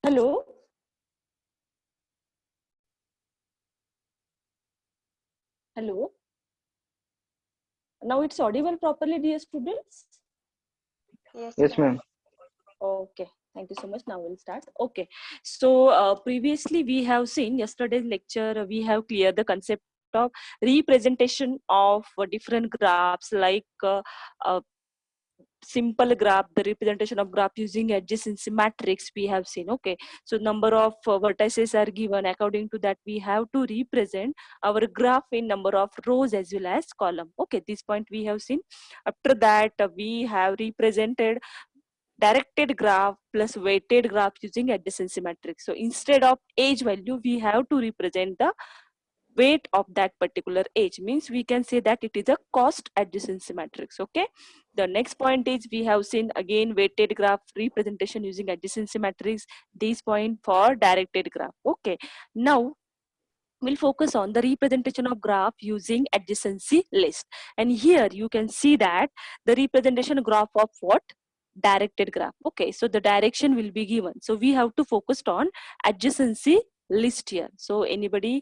Hello. Hello. Now it's audible properly, dear students? Yes, Yes, ma'am. ma'am. Okay. Thank you so much. Now we'll start. Okay. So previously we have seen yesterday's lecture, we have cleared the concept of representation of different graphs like uh, simple graph, the representation of graph using adjacency matrix we have seen. Okay, so number of vertices are given. According to that, we have to represent our graph in number of rows as well as column. Okay, this point we have seen. After that, we have represented directed graph plus weighted graph using adjacency matrix. So instead of age value, we have to represent the weight of that particular age. Means we can say that it is a cost adjacency matrix. Okay, the next point is we have seen again weighted graph representation using adjacency matrix. This point for directed graph. Okay, now we'll focus on the representation of graph using adjacency list. And here you can see that the representation graph of what? Directed graph. Okay, so the direction will be given. So we have to focus on adjacency list here. So anybody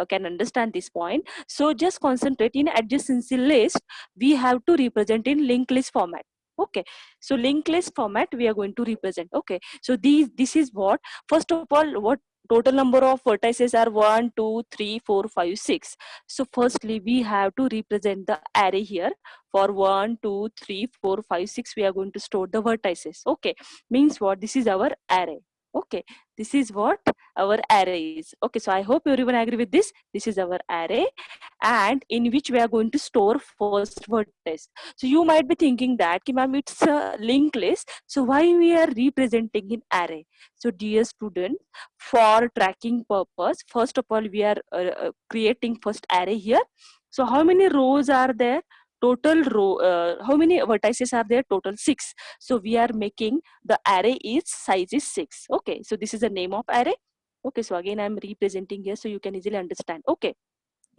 can understand this point. So just concentrate in adjacency list. We have to represent in linked list format. Okay, so linked list format we are going to represent. Okay, so this is what, first of all, what total number of vertices are 1 2 3 4 5 6. So firstly we have to represent the array here. For 1 2 3 4 5 6 we are going to store the vertices. Okay, means what? This is our array. Okay, this is what our array is. Okay, so I hope everyone agree with this. This is our array, and in which we are going to store first vertex. So you might be thinking that, ki ma'am, it's a linked list, so why we are representing in array? So dear student, for tracking purpose, first of all we are creating first array here. So how many rows are there? Total row, how many vertices are there? Total 6. So we are making the array is size is 6. Okay, so this is the name of array. Okay, so again I'm representing here so you can easily understand. Okay,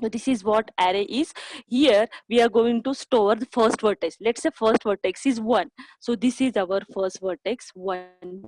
so this is what array is. Here we are going to store the first vertex. Let's say first vertex is 1. So this is our first vertex 1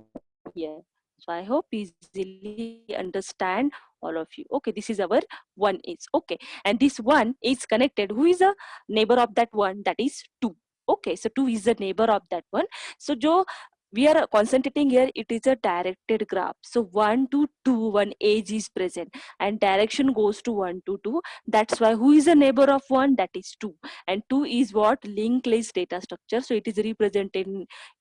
here. So I hope easily understand all of you. Okay, this is our 1 is. Okay, and this 1 is connected. Who is a neighbor of that 1? That is 2. Okay, so 2 is the neighbor of that one. So jo we are concentrating here, it is a directed graph. So 1 to 2, one edge is present and direction goes to 1 to 2. That's why who is a neighbor of 1? That is 2. And 2 is what? Linked list data structure. So it is represented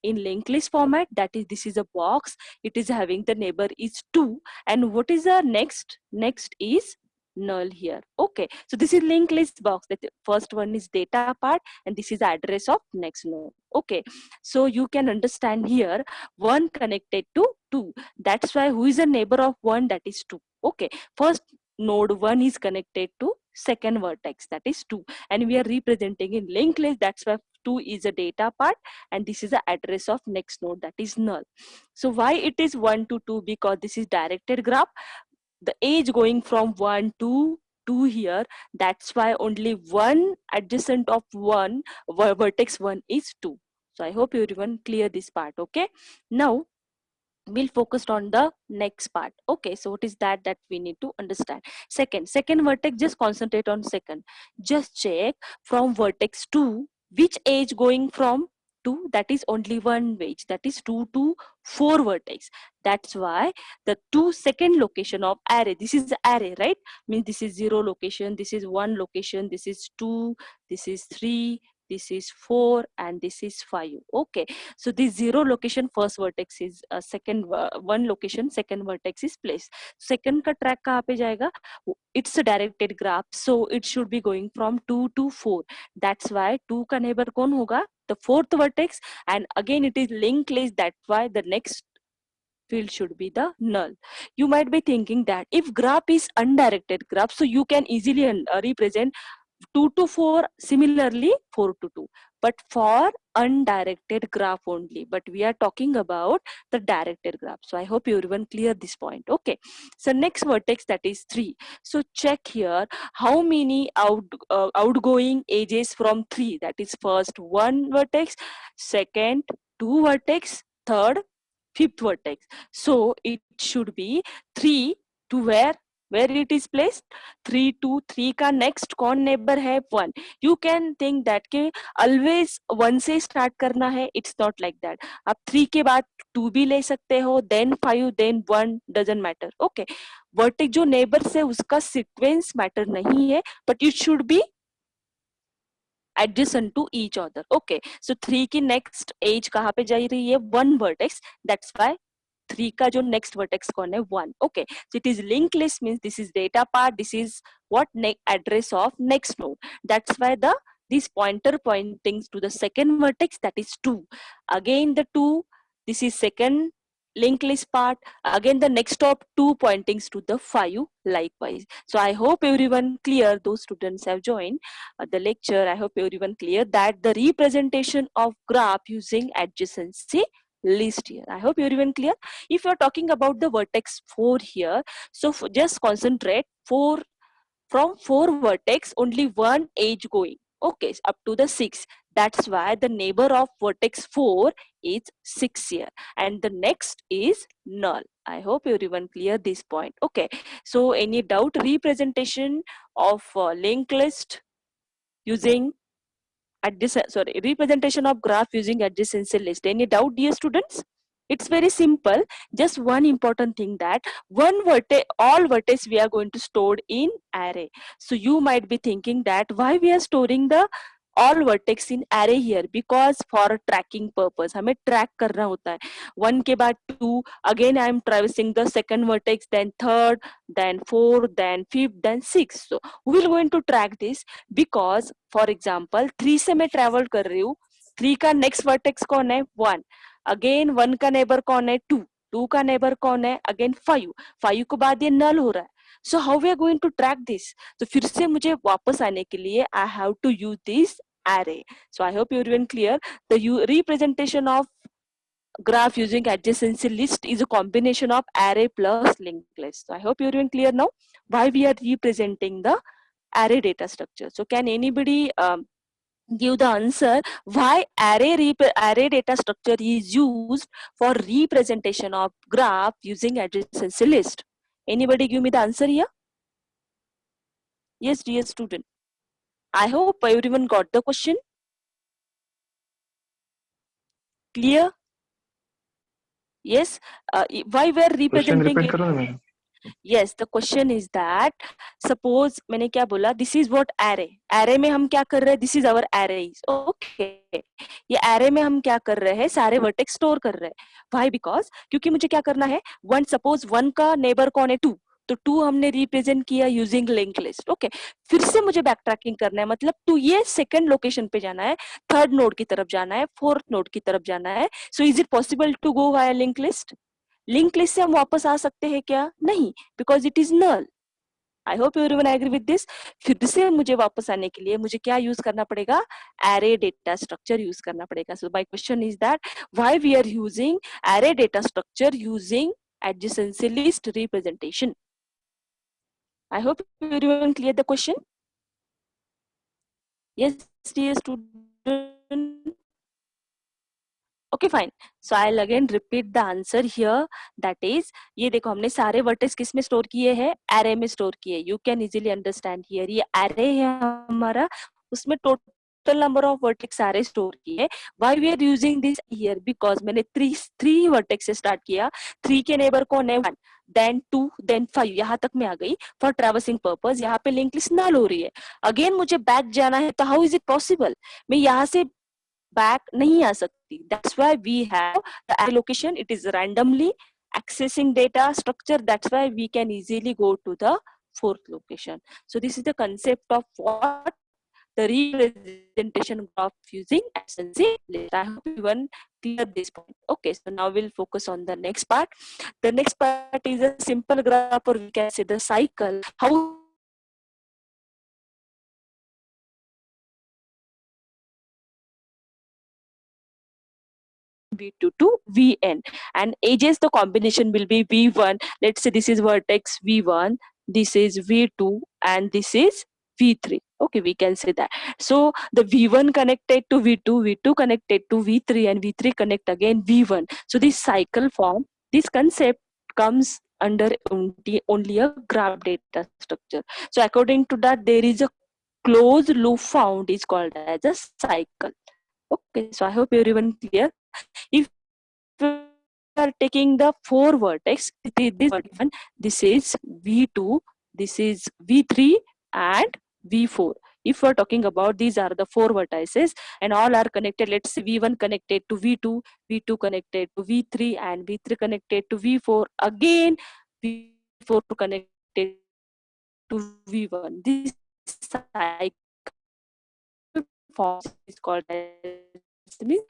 in linked list format. That is, this is a box. It is having the neighbor is 2. And what is the next? Next is null here. Okay, so this is linked list box. That first one is data part and this is the address of next node. Okay, so you can understand here 1 connected to 2. That's why who is a neighbor of 1? That is 2. Okay, first node 1 is connected to second vertex, that is 2, and we are representing in linked list. That's why 2 is a data part and this is the address of next node, that is null. So why it is 1 to 2? Because this is directed graph. The age going from 1 to 2 here. That's why only one adjacent of one vertex 1 is 2. So I hope everyone clear this part. Okay, now we'll focus on the next part. Okay, so what is that we need to understand? Second vertex, just concentrate on second. Just check from vertex 2 which edge going from 2? That is only one edge, that is 2 to 4 vertex. That's why the 2 second location of array, this is the array, right? Means this is 0 location, this is 1 location, this is 2, this is 3, this is 4, and this is 5. Okay, so this 0 location first vertex is second, 1 location second vertex is placed. Second का track कहाँ पे जाएगा? It's a directed graph, so it should be going from 2 to 4. That's why 2 का neighbor कौन होगा? The fourth vertex, and again it is linked list. That's why the next field should be the null. You might be thinking that if graph is undirected graph, so you can easily represent 2 to 4, similarly 4 to 2, but for undirected graph only. But we are talking about the directed graph. So I hope everyone clear this point. Okay, so next vertex, that is 3. So check here how many outgoing edges from 3. That is first 1 vertex, second 2 vertex, third fifth vertex. So it should be 3 to where it is placed, 3 to 3 का next कौन neighbor है 1. You can think that के always 1 से start करना है. It's not like that. आप 3 के बाद 2 भी ले सकते हो, then 5, then 1, doesn't matter. Okay. Vertex जो neighbors है उसका sequence matter नहीं है, but it should be adjacent to each other. Okay, so 3 की next edge कहाँ पे जा रही है 1 vertex. That's why 3 का जो next vertex कौन है 1. Okay, so it is linked list, means this is data part, this is what address of next node. That's why this pointer pointing to the second vertex, that is 2. Again the 2, this is second linked list part. Again the next top 2 pointings to the 5 likewise. So I hope everyone clear, those students have joined the lecture. I hope everyone clear that the representation of graph using adjacency list here. I hope everyone clear. If you're talking about the vertex 4 here, so just concentrate from 4 vertex only one edge going. Okay, up to the 6. That's why the neighbor of vertex 4 is 6 here, and the next is null. I hope everyone clear this point. Okay, so any doubt? Representation of linked list using representation of graph using adjacency list. Any doubt, dear students? It's very simple. Just one important thing, that all vertex we are going to store in array. So you might be thinking that why we are storing the all vertex in array here, because for tracking purpose हमें track करना होता है. 1 के बाद 2, again I am traversing the second vertex, then third, then 4, then 5th, then 6. So we will going to track this, because for example 3 से मैं travel कर रही हूँ, 3 का next vertex कौन है 1, again 1 का neighbor कौन है 2, 2 का neighbor कौन है again 5, 5 के बाद ये null हो रहा है. So how we are going to track this? तो फिर से मुझे वापस आने के लिए I have to use this array. So I hope everyone clear. The representation of graph using adjacency list is a combination of array plus linked list. So I hope everyone clear now why we are representing the array data structure. So can anybody give the answer why array data structure is used for representation of graph using adjacency list? Anybody give me the answer here? Yes, dear student. I hope everyone got the question. Clear? Yes. Why we are representing it? Yes, the question is that suppose मैंने क्या बोला, this is what array में हम क्या कर रहे हैं, this is our arrays. Okay, ये array में हम क्या कर रहे हैं, सारे vertex store कर रहे हैं. Why? Because क्योंकि मुझे क्या करना है, suppose 1 का neighbor कौन है 2, तो 2 हमने रिप्रेजेंट किया यूजिंग लिंक लिस्ट. ओके, फिर से मुझे बैक ट्रैकिंग करना है, मतलब 2 ये सेकंड लोकेशन पे जाना है, थर्ड नोड की तरफ जाना है, फोर्थ नोड की तरफ जाना है. So is it possible to go via link list? Link list से हम वापस आ सकते हैं क्या? नहीं, because it is null. I hope everyone agree with this. फिर से मुझे वापस आने के लिए मुझे क्या यूज करना पड़ेगा? एरे डेटा स्ट्रक्चर यूज करना पड़ेगा. So my question is that why we are using array data structure using adjacency list representation. I hope everyone clear the question. Yes, dear student. Okay, fine. So I'll again repeat the answer here. That is, ये देखो हमने सारे vertex किस में store किए हैं? Array में store किए. You can easily understand here. ये एरे है हमारा, उसमें टोटल नंबर ऑफ वर्टेक्स सारे स्टोर किए. Why we are using this here? Because मैंने थ्री वर्टेक्स से स्टार्ट किया. 3 के नेबर कौन है? 1, then 2, then 5. यहाँ तक मैं आ गई फॉर ट्रैवर्सिंग पर्पस. यहाँ पे लिंक लिस्ट नल हो रही है. अगेन मुझे बैक जाना है, तो हाउ इज इट पॉसिबल? मैं यहाँ से back नहीं आ सकती. That's why we have the allocation. It is randomly accessing data structure. That's why we can easily go to the fourth location. So this is the concept of what the representation of using adjacency list. I hope everyone clear this point. Okay, so now we'll focus on the next part. The next part is a simple graph, or we can say the cycle. How V2 to Vn, and edges the combination will be V1. Let's say this is vertex V1, this is V2, and this is V3. Okay, we can say that. So the V1 connected to V2, V2 connected to V3, and V3 connect again V1. So this cycle form, this concept comes under only a graph data structure. So according to that, there is a closed loop found is called as a cycle. Okay, so I hope everyone clear. If we are taking the four vertex, this vertex V1, this is V2, this is V3, and V4. If we're talking about, these are the four vertices and all are connected. Let's say V1 connected to V2, V2 connected to V3, and V3 connected to V4. Again, V4 connected to V1. This cycle forms is called as means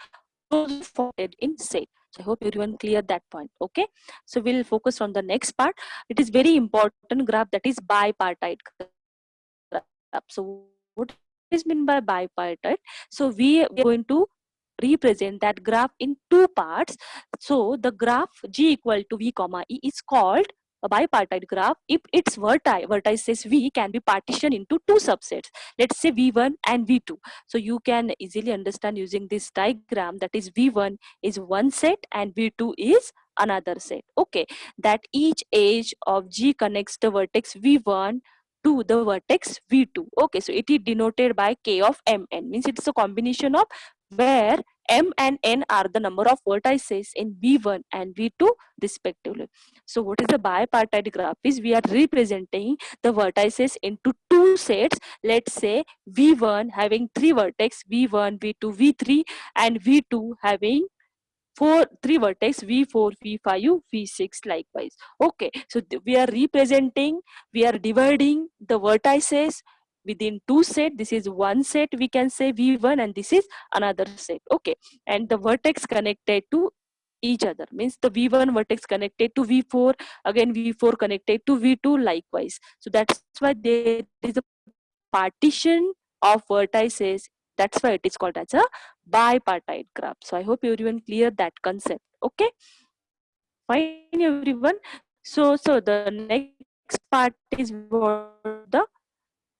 closed form in set. So I hope everyone clear that point. Okay, so we'll focus on the next part. It is very important graph, that is bipartite graph. So what is mean by bipartite? So we are going to represent that graph in two parts. So the graph G equal to V comma E is called a bipartite graph if its vertices V can be partitioned into two subsets. Let's say V1 and V2. So you can easily understand using this diagram, that is V1 is one set and V2 is another set. Okay, that each edge of G connects the vertex V1 to the vertex V2. Okay, so it is denoted by K of Mn, means it is a combination of where M and N are the number of vertices in V1 and V2 respectively. So what is a bipartite graph is, we are representing the vertices into two sets. Let's say V1 having three vertex, V1, V2, V3, and V2 having three vertex V4, V5, V6 likewise. Okay, so we are representing, we are dividing the vertices within two set. This is one set, we can say V1, and this is another set. Okay, and the vertex connected to each other, means the V1 vertex connected to V4, again V4 connected to V2 likewise. So that's why there is a partition of vertices. That's why it is called as a bipartite graph. So I hope everyone clear that concept. Okay, fine everyone. So the next part is what the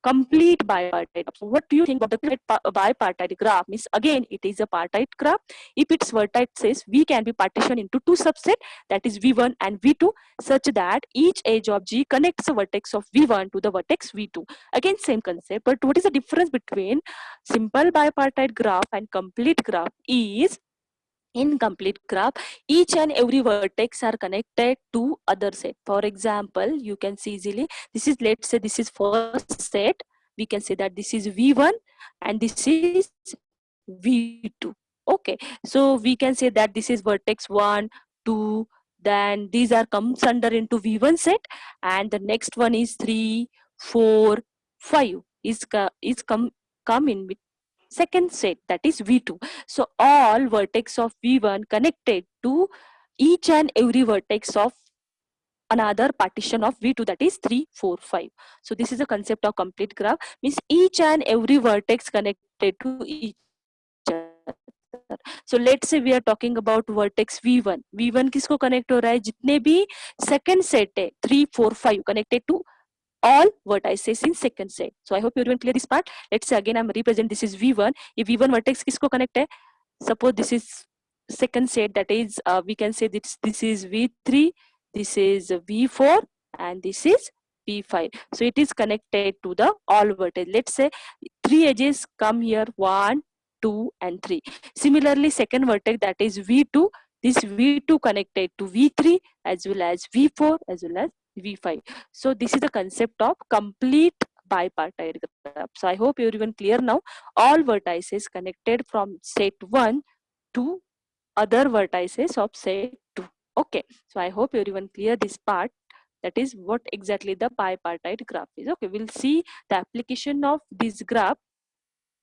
complete bipartite graph. So what do you think about the complete bipartite graph? Means again, it is a partite graph. If its vertices V can be partitioned into two subsets, that is V1 and V2, such that each edge of G connects the vertex of V1 to the vertex V2. Again, same concept, but what is the difference between simple bipartite graph and complete graph is, in complete graph, each and every vertex are connected to other set. For example, you can see easily, this is, let's say this is first set, we can say that this is V1 and this is V2. Okay, so we can say that this is vertex 1, 2, then these are comes under into V1 set, and the next one is 3, 4, 5 is come in with second set, that is V2. So all vertex of V1 connected to each and every vertex of another partition of V2, that is 3, 4, 5. So this is the concept of complete graph, means each and every vertex connected to each other. So let's say we are talking about vertex V1. V1 किसको connect हो रहा है, जितने भी second set है 3, 4, 5 connected to all vertices in second set. So I hope everyone clear this part. Let's say again I'm represent, this is V1. If V1 vertex किसको connect है, suppose this is second set, that is we can say this is V3, this is V4, and this is V5. So it is connected to the all vertex. Let's say three edges come here, 1, 2, and 3. Similarly, second vertex, that is V2, this V2 connected to V3 as well as V4 as well as V5. So this is the concept of complete bipartite graph. So I hope everyone clear now. All vertices connected from set 1 to other vertices of set 2. Okay, so I hope everyone clear this part, that is what exactly the bipartite graph is. Okay, we'll see the application of this graph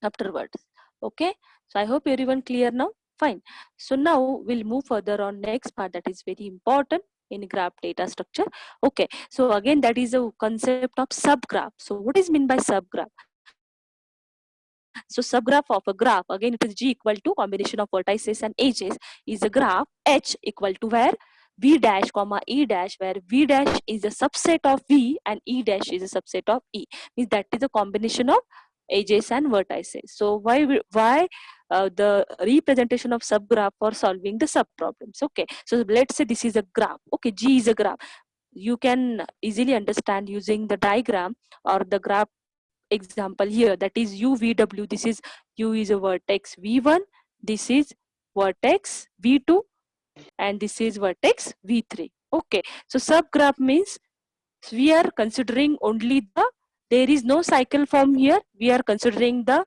afterwards. Okay, so I hope everyone clear now. Fine. So now we'll move further on next part, that is very important in graph data structure. Okay, so again that is a concept of subgraph. So what is mean by subgraph? So subgraph of a graph, again it is G equal to combination of vertices and edges, is a graph H equal to where V dash comma E dash, where V dash is a subset of V and E dash is a subset of E, means that is a combination of edges and vertices. So why the representation of subgraph for solving the subproblems? Okay, so let's say this is a graph. Okay, G is a graph. You can easily understand using the diagram or the graph example here, that is UVW. This is U is a vertex V1, this is vertex V2, and this is vertex V3. Okay, so subgraph means we are considering only there is no cycle form here, we are considering the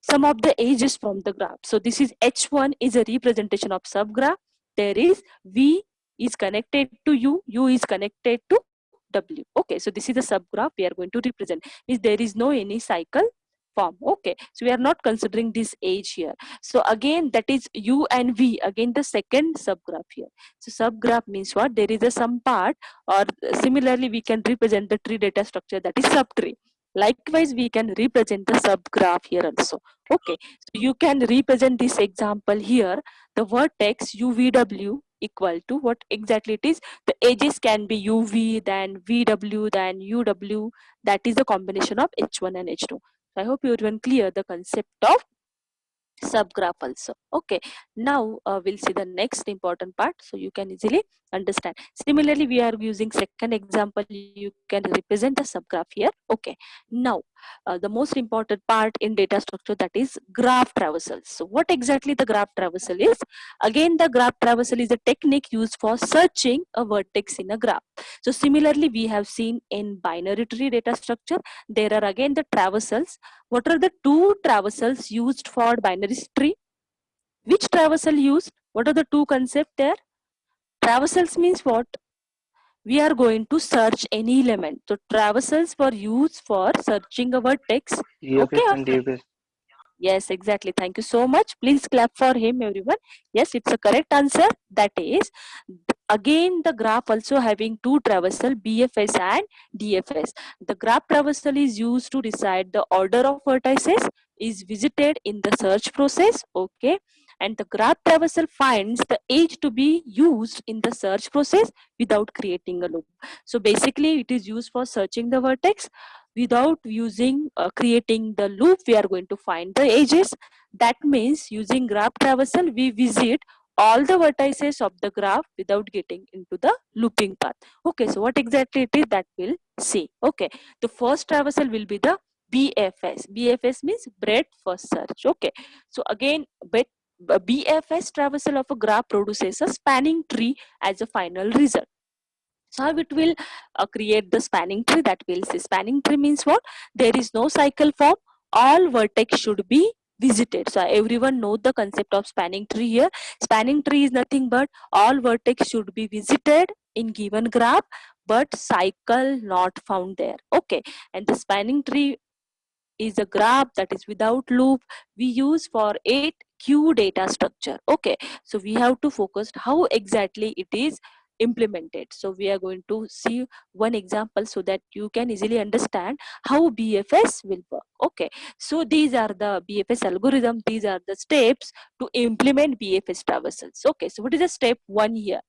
some of the edges from the graph. So this is H1 is a representation of subgraph. There is V is connected to U is connected to W. Okay, so this is the subgraph we are going to represent. Means there is no any cycle form. Okay, so we are not considering this edge here. So again, that is U and V, again the second subgraph here. So subgraph means what? There is a some part, or similarly we can represent the tree data structure, that is subtree. Likewise, we can represent the subgraph here also. Okay, so you can represent this example here. The vertex UVW equal to what exactly it is? The edges can be UV, then VW, then UW. That is the combination of H1 and H2. So I hope everyone clear the concept of subgraph also. Okay, now we'll see the next important part, so you can easily understand. Similarly, we are using second example. You can represent the subgraph here. Okay, now the most important part in data structure, that is graph traversal. So what exactly the graph traversal is? Again, the graph traversal is a technique used for searching a vertex in a graph. So similarly, we have seen in binary tree data structure, there are again the traversals. What are the two traversals used for binary tree? Which traversal used? What are the two concepts there? Traversals means what? We are going to search any element. So traversals were used for searching a vertex. Okay. GFS and DFS. Yes, exactly. Thank you so much. Please clap for him, everyone. Yes, it's a correct answer. That is, again, the graph also having two traversal, BFS and DFS. The graph traversal is used to decide the order of vertices is visited in the search process. Okay. And the graph traversal finds the edge to be used in the search process without creating a loop. So basically, it is used for searching the vertex. Without using creating the loop, we are going to find the edges. That means using graph traversal, we visit all the vertices of the graph without getting into the looping path. Okay, so what exactly it is, that we'll see. Okay, the first traversal will be the BFS. BFS means breadth first search. Okay, so again, BFS traversal of a graph produces a spanning tree as a final result. So how it will create the spanning tree, that we'll see. Spanning tree means what? There is no cycle form. All vertex should be visited. So everyone know the concept of spanning tree here. Spanning tree is nothing but all vertex should be visited in given graph, but cycle not found there. Okay, and the spanning tree is a graph that is without loop. We use for 8Q data structure. Okay, so we have to focus how exactly it is implemented. So we are going to see one example so that you can easily understand how BFS will work. Okay, so these are the BFS algorithm. These are the steps to implement BFS traversals. Okay, so what is the step 1 here?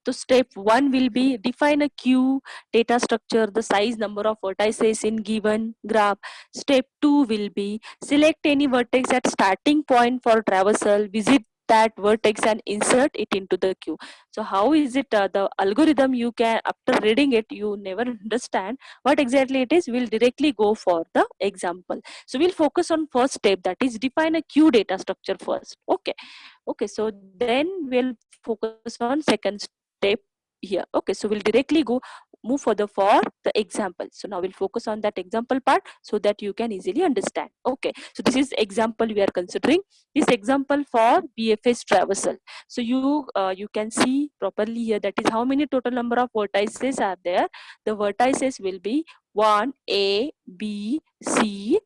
So step 1 will be define a queue data structure, the size number of vertices in given graph. Step 2 will be select any vertex at starting point for traversal, visit that vertex and insert it into the queue. So how is it the algorithm? You can, after reading it, you never understand what exactly it is. We'll directly go for the example. So we'll focus on first step, that is define a queue data structure first. Okay, so then we'll focus on second step here. Okay, so we'll directly go move further for the example. So now we'll focus on that example part so that you can easily understand. Okay, so this is example we are considering. This example for BFS traversal. So you can see properly here, that is how many total number of vertices are there. The vertices will be 1 A B C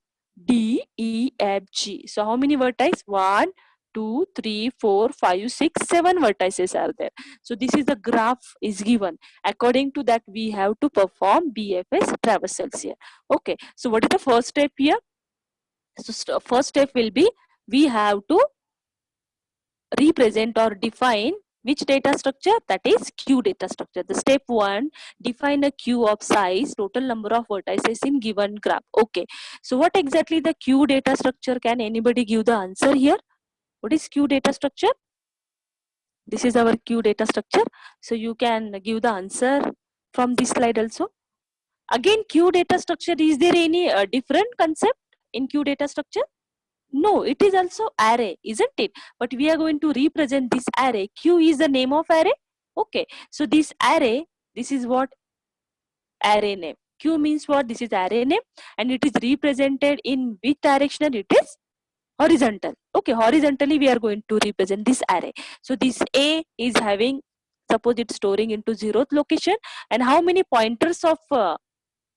D E F G. So how many vertices? 1 2 3 4 5 6 7 vertices are there. So this is the graph is given. According to that, we have to perform BFS traversals here. Okay, so what is the first step here? So first step will be, we have to represent or define which data structure? That is queue data structure. The step 1, define a queue of size, total number of vertices in given graph. Okay, so what exactly the queue data structure? Can anybody give the answer here? What is queue data structure? This is our queue data structure. So you can give the answer from this slide also. Again, queue data structure, is there any different concept in queue data structure? No, it is also array, isn't it? But we are going to represent this array. Q is the name of array. Okay, so this array, this is what array name. Q means what? This is array name, and it is represented in which direction? It is horizontal. Okay, horizontally we are going to represent this array. So this A is having, suppose it's storing into 0th location, and how many pointers of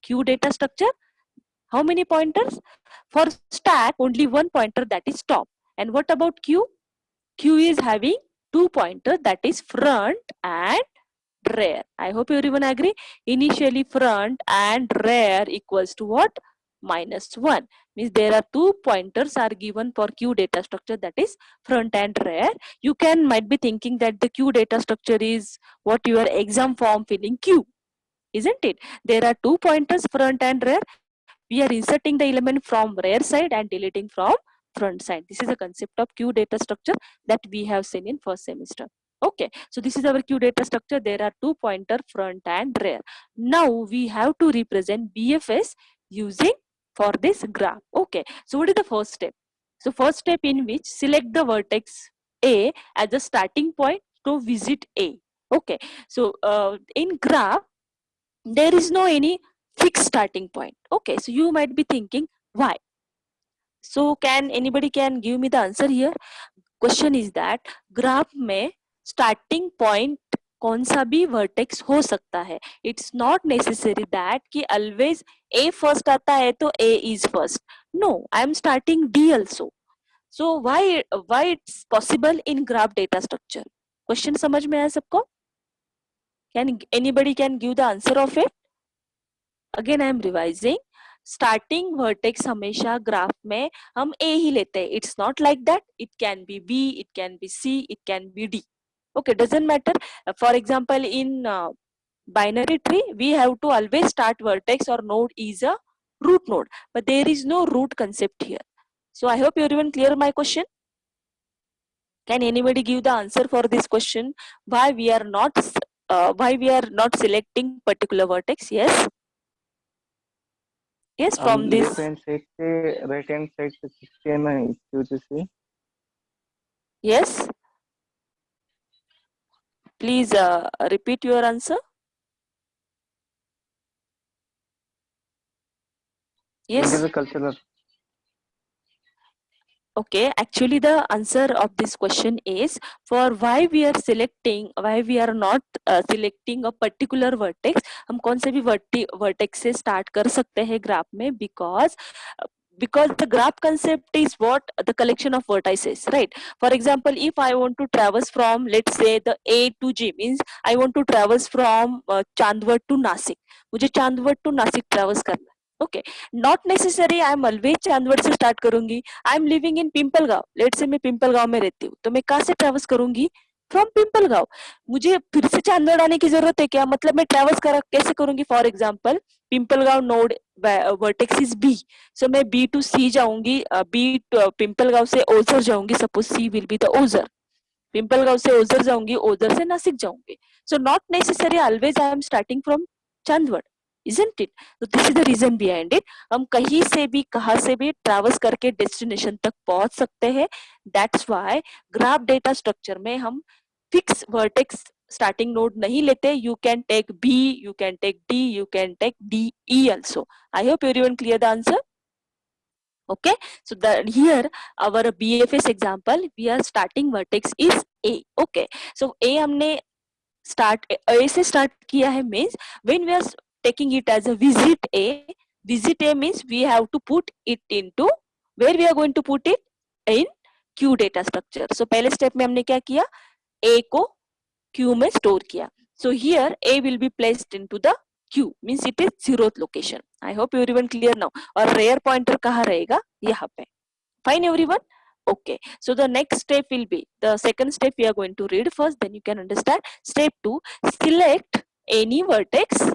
Q data structure? How many pointers? For stack, only one pointer, that is top. And what about Q? Q is having 2 pointers, that is front and rear. I hope everyone agree. Initially front and rear equals to what? -1. Means there are 2 pointers are given for Q data structure, that is front and rear. You might be thinking that the Q data structure is what your exam form filling Q, isn't it? There are 2 pointers, front and rear. We are inserting the element from rear side and deleting from front side. This is a concept of Q data structure that we have seen in first semester. Okay, so this is our Q data structure. There are 2 pointer, front and rear. Now we have to represent BFS using for this graph. Okay, so what is the first step? So first step in which select the vertex A as a starting point to visit A. Okay, so in graph there is no any fixed starting point. Okay, so you might be thinking why? So can anybody can give me the answer here? Question is that graph में starting point कौन सा भी vertex हो सकता है. It's not necessary that कि always A first आता है तो A is first. No, I am starting D also. So why it's possible in graph data structure? Question समझ में आया सबको? Can anybody can give the answer of it? Again I am revising. Starting vertex हमेशा graph में हम A ही लेते हैं. It's not like that. It can be B, it can be C, it can be D. Okay, doesn't matter. For example, in binary tree, we have to always start vertex or node is a root node, but there is no root concept here. So I hope everyone clear my question. Can anybody give the answer for this question? Why we are not selecting particular vertex? Yes. Yes, from this. right hand side से किसके ना इस वजह से. Yes. Please repeat your answer. Yes. It is a cultural. Okay, actually the answer of this question is for why we are not selecting a particular vertex. हम कौन से भी vertex से start कर सकते हैं graph में, because the graph concept is what? The collection of vertices, right? For example, if I want to traverse from, let's say, the A to G, means I want to traverse from Chandwad to Nasik. मुझे Chandwad to Nasik traverse करना. Okay, not necessary I am always Chandwad से start करूंगी. I am living in Pimpalgaon. Let's say मैं पिंपलगांव में रहती हूँ, तो मैं कहाँ से traverse करूंगी? From पिंपलगांव. मुझे फिर से चांदवड आने की जरूरत है क्या? मतलब मैं traverse कैसे करूंगी? For example, Pimpalgaon node vertex is B. So मैं B to C जाऊंगी. B to पिंपलगांव से ओझर जाऊंगी. Suppose C will be the Ozar. Pimpalgaon से ओझर जाऊंगी. ओझर से नासिक जाऊंगी. So not necessary always I am starting from Chandwad. Isn't it? So this is the reason behind it. हम कहीं से भी कहाँ से भी ट्रैवर्स करके डेस्टिनेशन तक पहुंच सकते हैं. That's why graph data structure में हम फिक्स वर्टेक्स स्टार्टिंग नोड नहीं लेते. You can take B, you can take D, you can take D, E also. I hope everyone clear the answer. Okay, so here our BFS example, we are starting vertex is A. Okay, so A हमने A से start किया है, means when we are taking it as a visit A means we have to put it into, where we are going to put it? In Q data structure. So पहले step में हमने क्या किया? A को Q में store किया. So here A will be placed into the Q, means it is 0th location. I hope everyone clear now. और rear pointer कहाँ रहेगा? यहाँ पे. Fine everyone. Okay, so the next step will be the second step we are going to read first, then you can understand. Step 2, select any vertex.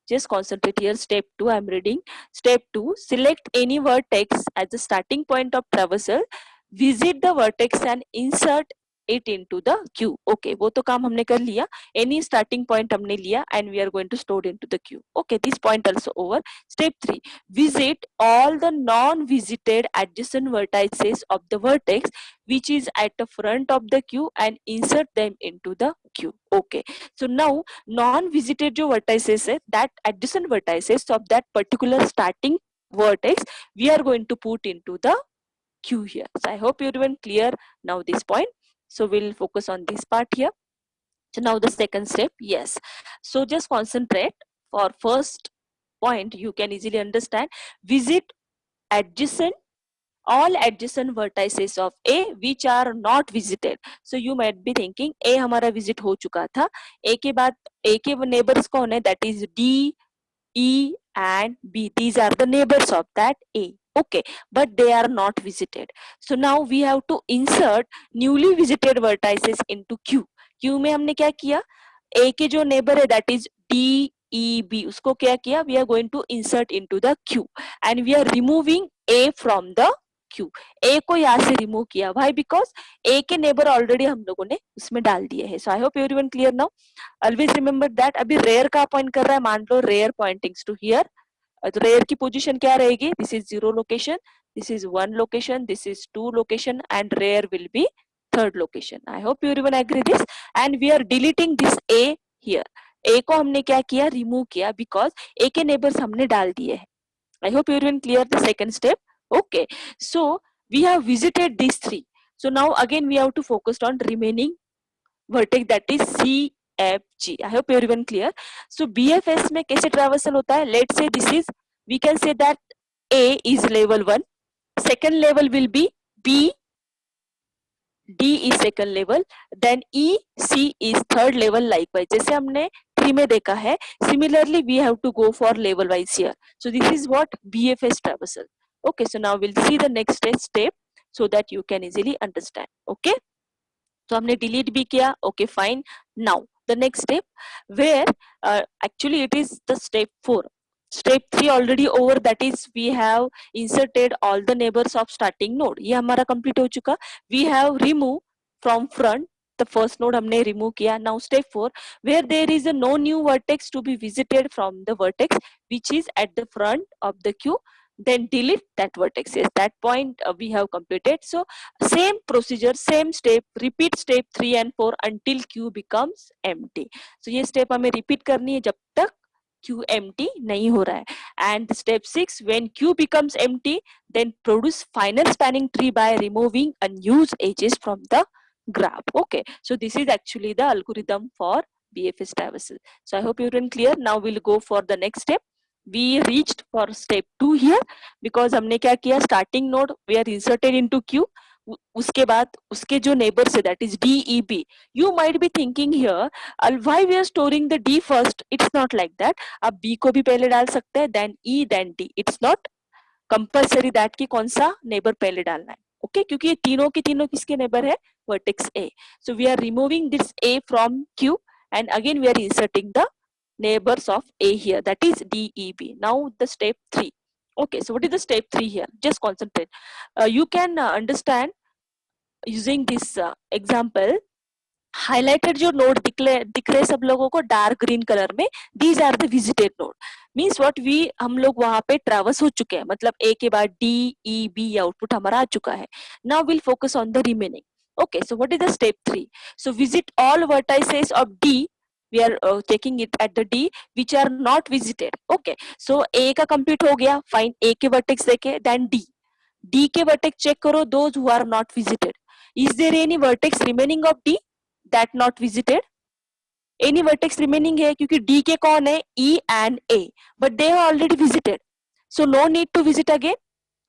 Just concentrate here. Step 2, I'm reading. Step 2, select any vertex as the starting point of traversal. Visit the vertex and insert it into the queue. Okay, वो तो काम हमने कर लिया. Any starting point हमने लिया and we are going to store into the queue. Okay, this point also over. Step 3, visit all the non-visited adjacent vertices of the vertex which is at the front of the queue and insert them into the queue. Okay, so now non-visited जो vertices है, that adjacent vertices of that particular starting vertex we are going to put into the queue here. So I hope everyone clear now this point. So we'll focus on this part here. So now the second step, yes. So just concentrate for first point. You can easily understand. Visit adjacent all adjacent vertices of A which are not visited. So you might be thinking A हमारा visit हो चुका था. A के बाद A के neighbors कौन है? That is D, E and B. These are the neighbors of that A. Okay, but they are not visited. So now we have to insert newly visited vertices into Q. Q में हमने क्या किया? A के जो neighbor है that is D, E, B. उसको क्या किया? We are going to insert into the Q and we are removing A from the Q. A को यहाँ से remove किया. Why? Because A के neighbor already हम लोगों ने उसमें डाल दिए हैं. So I hope everyone clear now. Always remember that. अभी rare का point कर रहा है. मान लो rare pointings to here. तो rare की position क्या रहेगी? This is 0 location. This is 1 location. This is 2 location and rare will be third location. I hope everyone agree this. And we are deleting this A here. A को हमने क्या किया? Remove किया because A के neighbors हमने डाल दिए हैं. I hope everyone clear the second step. Okay, so we have visited these three. So now again we have to focus on remaining vertex that is C, F, G. I hope everyone clear. So BFS में कैसे traversal होता है? Let's say this is, we can say that A is level 1. Second level will be B, D is second level, then E, C is third level likewise. जैसे हमने tree में देखा है. Similarly, we have to go for level wise here. So this is what BFS traversal. Okay, so now we'll see the next step so that you can easily understand. Okay, so हमने delete भी किया. Okay, fine. Now the next step where actually it is the step 4. Step 3 already over, that is we have inserted all the neighbors of starting node. ये हमारा complete हो चुका. We have removed from front the first node हमने remove किया. Now step 4 where there is a no new vertex to be visited from the vertex which is at the front of the queue, then delete that vertex. Yes, that point we have completed. So same procedure, same step, repeat step 3 and 4 until queue becomes empty. So ये step हमें repeat करनी है जब तक queue empty नहीं हो रहा है. And step 6, when queue becomes empty, then produce final spanning tree by removing unused edges from the graph. Okay, so this is actually the algorithm for BFS traversal. So I hope you're clear. Now we'll go for the next step. We reached for step 2 here because हमने क्या किया? Starting node we are inserted into queue. उसके बाद उसके जो neighbors है that is D, E, B. You might be thinking here, why we are storing the D first? It's not like that. आप B को भी पहले डाल सकते हैं, then E, then D. It's not compulsory that कि कौन सा neighbor पहले डालना है. Okay, क्योंकि ये तीनों के तीनों किसके neighbor है? Vertex A. So we are removing this A from Q and again we are inserting the neighbors of A here, that is D, E, B. Now the step 3. Okay, so what is the step 3 here? Just concentrate. You can understand using this example. Highlighted जो node दिख रहे सब लोगों को dark green color में, these are the visited node. Means what we हम लोग वहाँ पे traverse हो चुके हैं, मतलब A के बाद D, E, B output हमारा आ चुका है. Now we'll focus on the remaining. Okay, so what is the step 3? So visit all vertices of D. We are taking it at the D which are not visited. Okay, so A का complete हो गया, fine. A के vertex देखे, then D. D के vertex check करो, those who are not visited. Is there any vertex remaining of D that not visited? Any vertex remaining है क्योंकि D के कौन है? E and A, but they are already visited. So no need to visit again.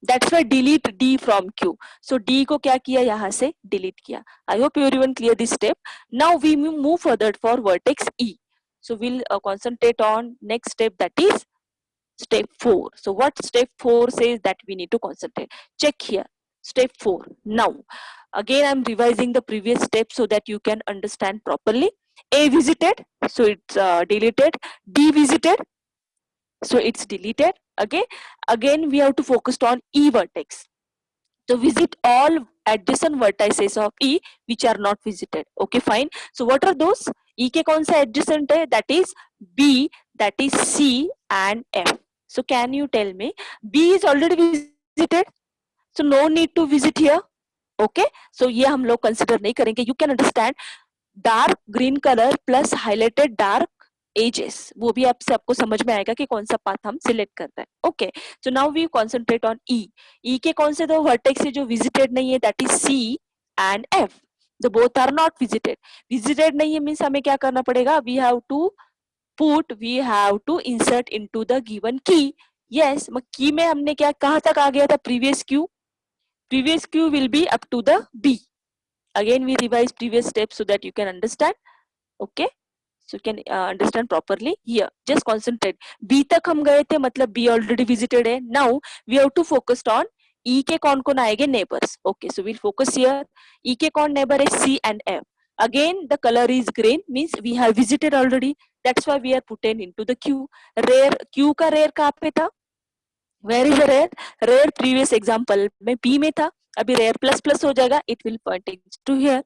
That's why delete D from Q. So D को क्या किया? यहाँ से delete किया. I hope everyone clear this step. Now we move further for vertex E. So we'll concentrate on next step, that is step 4. So what step 4 says that we need to concentrate? Check here. step 4. Now again I'm revising the previous step so that you can understand properly. A visited, so it's deleted. D visited, so it's deleted. Okay, again we have to focus on E vertex. So visit all adjacent vertices of E which are not visited. Okay, fine. So what are those? E के कौन सा adjacent है? That is B, that is C and F. So can you tell me? B is already visited, so no need to visit here. Okay, so ये हम लोग consider नहीं करेंगे. You can understand dark green color plus highlighted dark edges, वो भी आपसे आपको समझ में आएगा कि कौन सा पाथ हम सिलेक्ट कर रहे हैं. Okay, so now we concentrate on E. E के कौन से दो वर्टेक्स है जो विजिटेड नहीं है? That is C and F. The both are not visited. Visited नहीं है मींस हमें क्या करना पड़ेगा? We have to insert into the given key. Yes, key में हमने क्या कहां तक आ गया था? Previous queue will be up to the B. Again we revise previous steps so that you can understand. Okay, so you can understand properly here. Just concentrate. B तक हम गए थे, मतलब B already visited है. Now we have to focus on E के कौन कौन आएंगे? Neighbors. Okay, so we'll focus here. E के कौन neighbor है? C and F. Again the color is green, means we have visited already. That's why we are put into the queue. Rare, Q का rare कहाँ पे था? Where is the rare? Rare previous example में P में था. अभी rare plus plus हो जाएगा. It will point to here.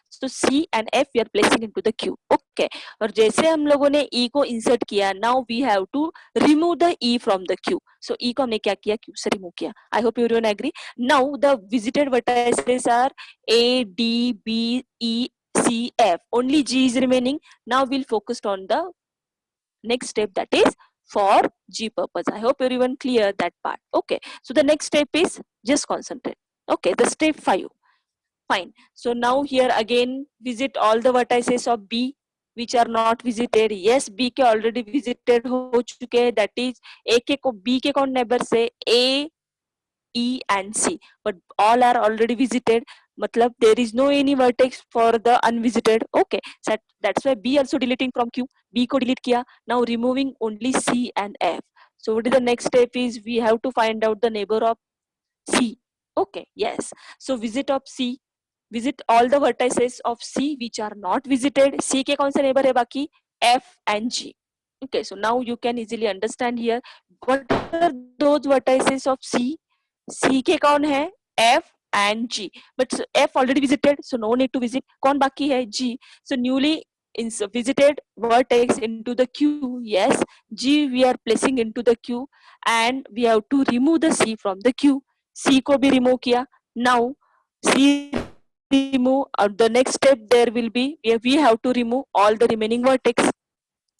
So C and F we are placing into the queue. Okay. और जैसे हम लोगों ने E को insert किया, now we have to remove the E from the queue. So E को हमने क्या किया? Q से remove किया. I hope everyone agree. Now the visited vertices are A, D, B, E, C, F. Only G is remaining. Now we'll focus on the next step, that is for G purpose. I hope everyone clear that part. Okay, so the next step is just concentrate. Okay, the step 5. Fine. So now here again visit all the vertices of B which are not visited. Yes, B के already visited हो चुके हैं. That is A के को B के कौन neighbors है? A, E and C. But all are already visited. मतलब there is no any vertex for the unvisited. Okay, so that's why B also deleting from Q. B को delete किया. Now removing only C and F. So what is the next step is we have to find out the neighbor of C. Okay, yes. So visit of C. Visit all the vertices of C which are not visited. C के कौन से neighbor है बाकी? F and G. Okay, so now you can easily understand here what are those vertices of C. C के कौन है? F and G. But F already visited, so no need to visit. कौन बाकी है? G. So newly visited vertex into the queue. Yes, G we are placing into the queue and we have to remove the C from the queue. C को भी remove किया. Now C remove. The next step there will be we have to remove all the remaining vertex.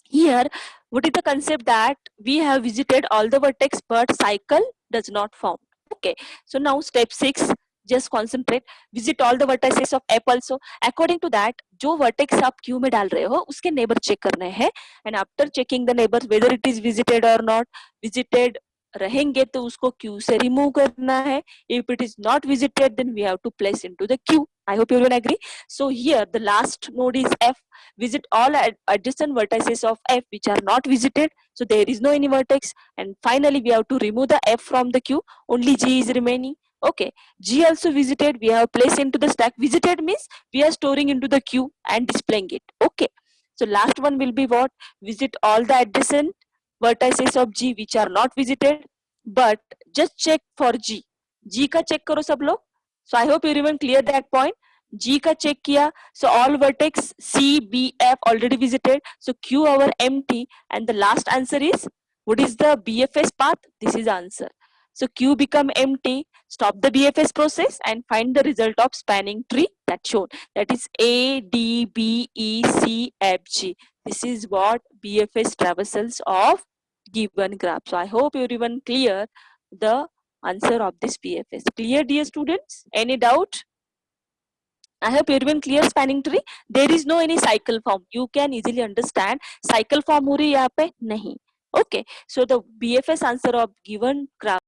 Here, what is the concept? That we have visited all the vertex but cycle does not form. Okay, so now step 6, just concentrate. Visit all the vertices of F also. According to that, जो vertex आप Q में डाल रहे हो उसके neighbor check करने हैं, and after checking the neighbors whether it is visited or not, visited रहेंगे तो उसको Q से remove करना है. If it is not visited, then we have to place into the Q. I hope everyone agree. So here the last node is F. Visit all adjacent vertices of F which are not visited. So there is no any vertex. And finally we have to remove the F from the Q. Only G is remaining. Okay, G also visited. We have placed into the stack. Visited means we are storing into the queue and displaying it. Okay, so last one will be what? Visit all the adjacent vertices of G which are not visited. But just check for G. G का check करो सब लोग. So I hope everyone clear that point. G का check किया. So all vertex C, B, F already visited. So Q our empty. And the last answer is, what is the BFS path? This is the answer. So Q become empty. Stop the BFS process and find the result of spanning tree that's shown. That is A, D, B, E, C, F, G. This is what BFS traversals of given graph. So I hope everyone clear the answer of this BFS. Clear, dear students? Any doubt? I hope everyone clear spanning tree. There is no any cycle form. You can easily understand. Cycle form हो रही है यहाँ पे नहीं. Okay. So the BFS answer of given graph